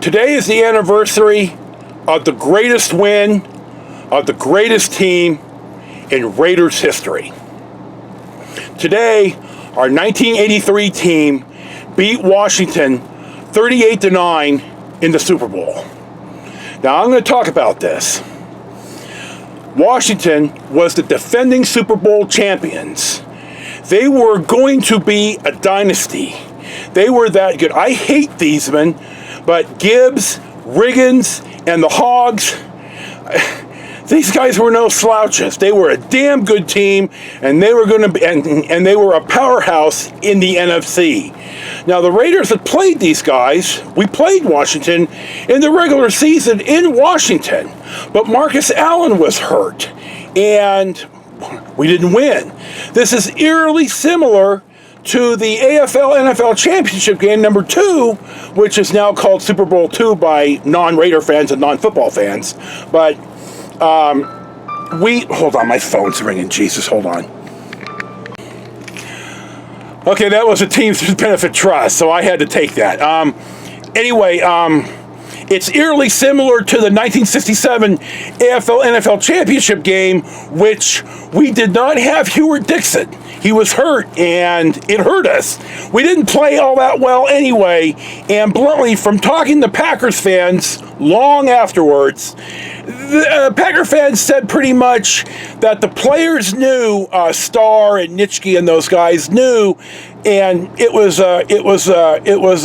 Today is the anniversary of the greatest win of the greatest team in Raiders history. Today, our 1983 team beat Washington 38-9 in the Super Bowl. Now, I'm going to talk about this. Washington was the defending Super Bowl champions. They were going to be a dynasty. They were that good. I hate Thiesman, but Gibbs, Riggins, and the Hogs, these guys were no slouches. They were a damn good team, and they were going to be, and they were a powerhouse in the NFC. Now, the Raiders had played these guys. We played Washington in the regular season in Washington, but Marcus Allen was hurt, and we didn't win. This is eerily similar to the AFL-NFL Championship game number 2, which is now called Super Bowl II by non-Raider fans and non-football fans. But hold on, my phone's ringing. Jesus, hold on. Okay, that was a Teams Benefit Trust, so I had to take that. It's eerily similar to the 1967 AFL-NFL Championship game, which we did not have Hewart Dixon. He was hurt, and it hurt us. We didn't play all that well anyway, and bluntly, from talking to Packers fans long afterwards, the Packer fans said pretty much that the players knew, Starr and Nitschke and those guys knew, and it was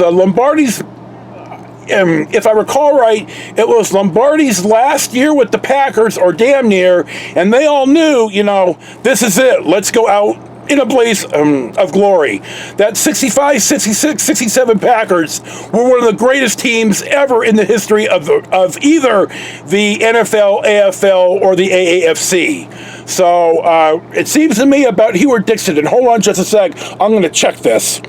Lombardi's. If I recall right, it was Lombardi's last year with the Packers, or damn near, and they all knew, this is it. Let's go out in a blaze of glory. That 65, 66, 67 Packers were one of the greatest teams ever in the history of either the NFL, AFL, or the AAFC. So it seems to me about Hewart Dixon, and hold on just a sec, I'm going to check this.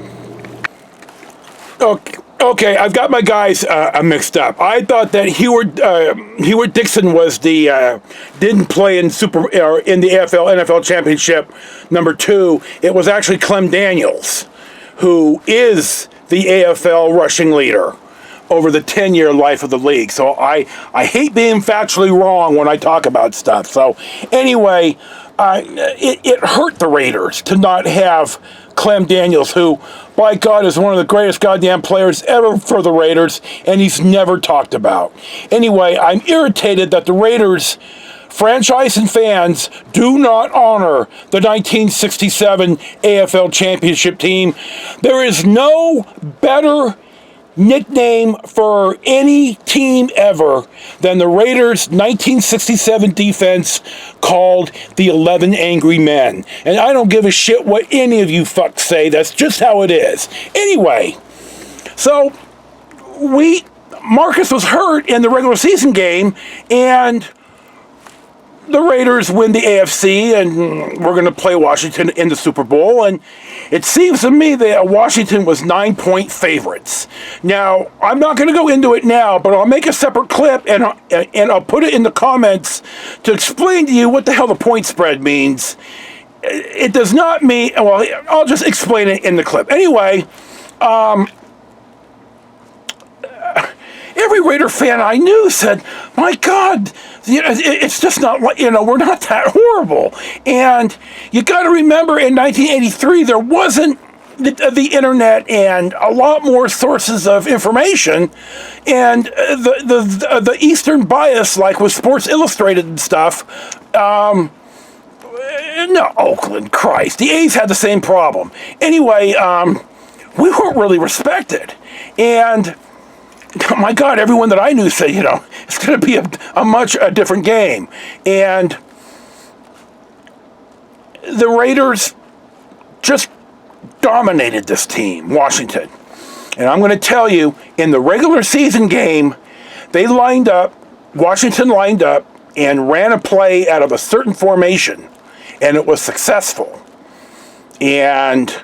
Okay, I've got my guys mixed up. I thought that Hewart Dixon was didn't play in the AFL NFL Championship number 2. It was actually Clem Daniels, who is the AFL rushing leader over the 10-year life of the league. So I hate being factually wrong when I talk about stuff. So anyway, it hurt the Raiders to not have Clem Daniels, who, by God, is one of the greatest goddamn players ever for the Raiders, and he's never talked about. Anyway, I'm irritated that the Raiders franchise and fans do not honor the 1967 AFL Championship team. There is no better nickname for any team ever than the Raiders' 1967 defense, called the 11 Angry Men. And I don't give a shit what any of you fucks say. That's just how it is. Anyway, so Marcus was hurt in the regular season game, and the Raiders win the AFC, and we're going to play Washington in the Super Bowl. And it seems to me that Washington was 9-point favorites. Now, I'm not going to go into it now, but I'll make a separate clip, and I'll put it in the comments to explain to you what the hell the point spread means. It does not mean, well, I'll just explain it in the clip. Anyway, every Raider fan I knew said, my God, it's just not, we're not that horrible. And you got to remember, in 1983, there wasn't the internet and a lot more sources of information, and the Eastern bias, like with Sports Illustrated and stuff, no, Oakland, Christ. The A's had the same problem. Anyway, we weren't really respected. And my God, everyone that I knew said, it's going to be a much different game. And the Raiders just dominated this team, Washington. And I'm going to tell you, in the regular season game, Washington lined up and ran a play out of a certain formation, and it was successful. And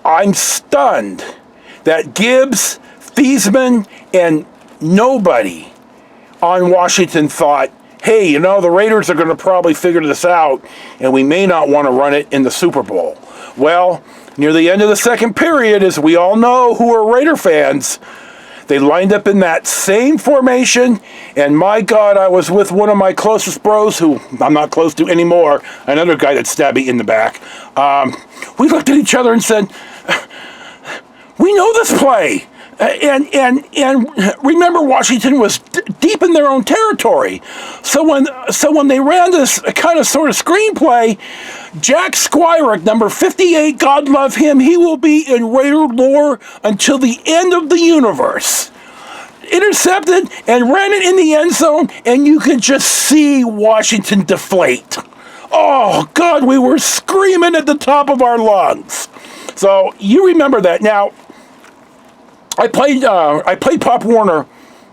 I'm stunned that Gibbs, Thiesman, and nobody on Washington thought, hey, the Raiders are going to probably figure this out, and we may not want to run it in the Super Bowl. Well, near the end of the second period, as we all know who are Raider fans, They lined up in that same formation, and my God, I was with one of my closest bros, who I'm not close to anymore, another guy that stabbed me in the back. We looked at each other and said, we know this play. And remember, Washington was deep in their own territory. So when they ran this kind of sort of screenplay, Jack Squirek, number 58, God love him, he will be in Raider lore until the end of the universe. Intercepted and ran it in the end zone, and you could just see Washington deflate. Oh, God, we were screaming at the top of our lungs. So you remember that. Now, I played Pop Warner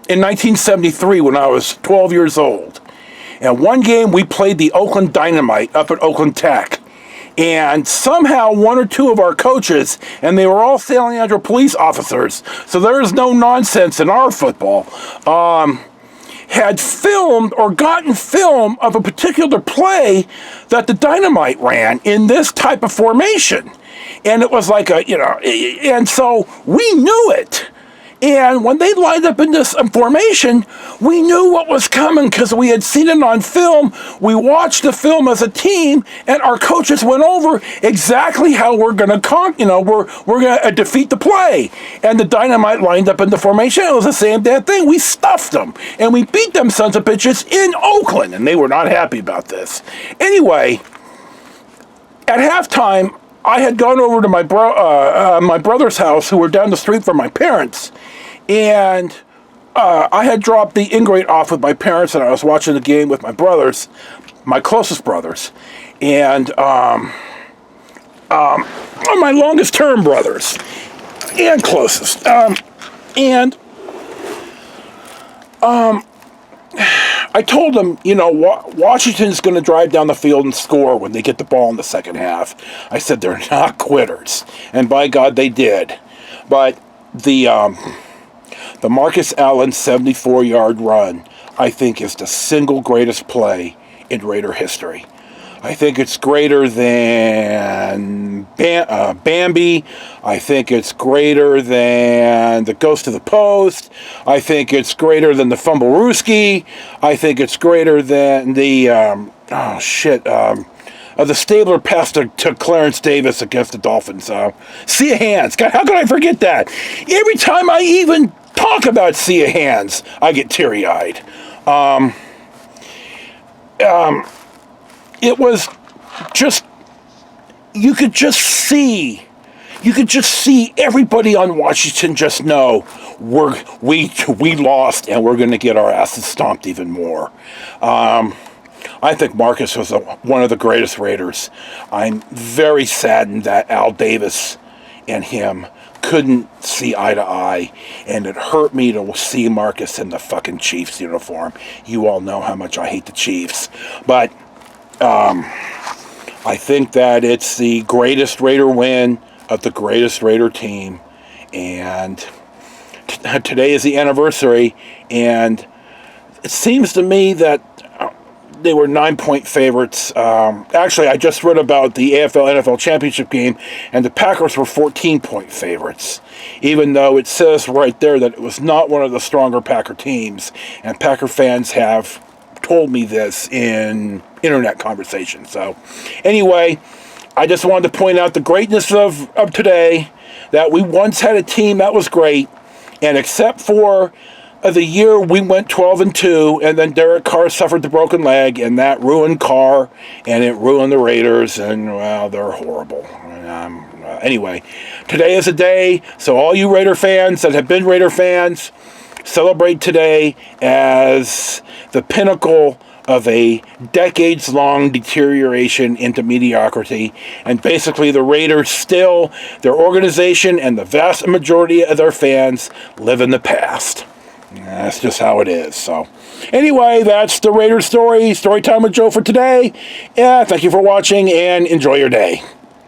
in 1973 when I was 12 years old. And one game we played the Oakland Dynamite up at Oakland Tech. And somehow one or two of our coaches, and they were all sailing under police officers, so there is no nonsense in our football, had filmed or gotten film of a particular play that the Dynamite ran in this type of formation. And it was like and so we knew it. And when they lined up in this formation, we knew what was coming because we had seen it on film. We watched the film as a team, and our coaches went over exactly how we're going to we're going to defeat the play. And the Dynamite lined up in the formation. It was the same damn thing. We stuffed them, and we beat them sons of bitches in Oakland, and they were not happy about this. Anyway, at halftime, I had gone over to my brother's house, who were down the street from my parents, and I had dropped the ingrate off with my parents, and I was watching the game with my brothers, my closest brothers, and my longest term brothers, and closest, I told them, Washington's going to drive down the field and score when they get the ball in the second half. I said they're not quitters, and by God, they did. But the Marcus Allen 74-yard run, I think, is the single greatest play in Raider history. I think it's greater than Bambi. I think it's greater than the Ghost of the Post. I think it's greater than the Fumblerooski. I think it's greater than the, the Stabler pass to Clarence Davis against the Dolphins. Sea of Hands. God, how could I forget that? Every time I even talk about Sea of Hands, I get teary-eyed. It was just, you could just see everybody on Washington just know we lost, and we're going to get our asses stomped even more. I think Marcus was one of the greatest Raiders. I'm very saddened that Al Davis and him couldn't see eye to eye, and it hurt me to see Marcus in the fucking Chiefs uniform. You all know how much I hate the Chiefs, but I think that it's the greatest Raider win of the greatest Raider team, and today is the anniversary, and it seems to me that they were 9-point favorites. Actually, I just read about the AFL-NFL championship game, and the Packers were 14-point favorites, even though it says right there that it was not one of the stronger Packer teams, and Packer fans have told me this in internet conversation. So anyway, I just wanted to point out the greatness of today, that we once had a team that was great, and except for the year we went 12-2, and then Derek Carr suffered the broken leg, and that ruined Carr, and it ruined the Raiders, and well, they're horrible. Anyway, today is a day, so all you Raider fans that have been Raider fans, celebrate today as the pinnacle of a decades-long deterioration into mediocrity, and basically the Raiders still, their organization and the vast majority of their fans live in the past. That's just how it is. So anyway, that's the Raiders story. Storytime with Joe for today. Thank you for watching, and enjoy your day.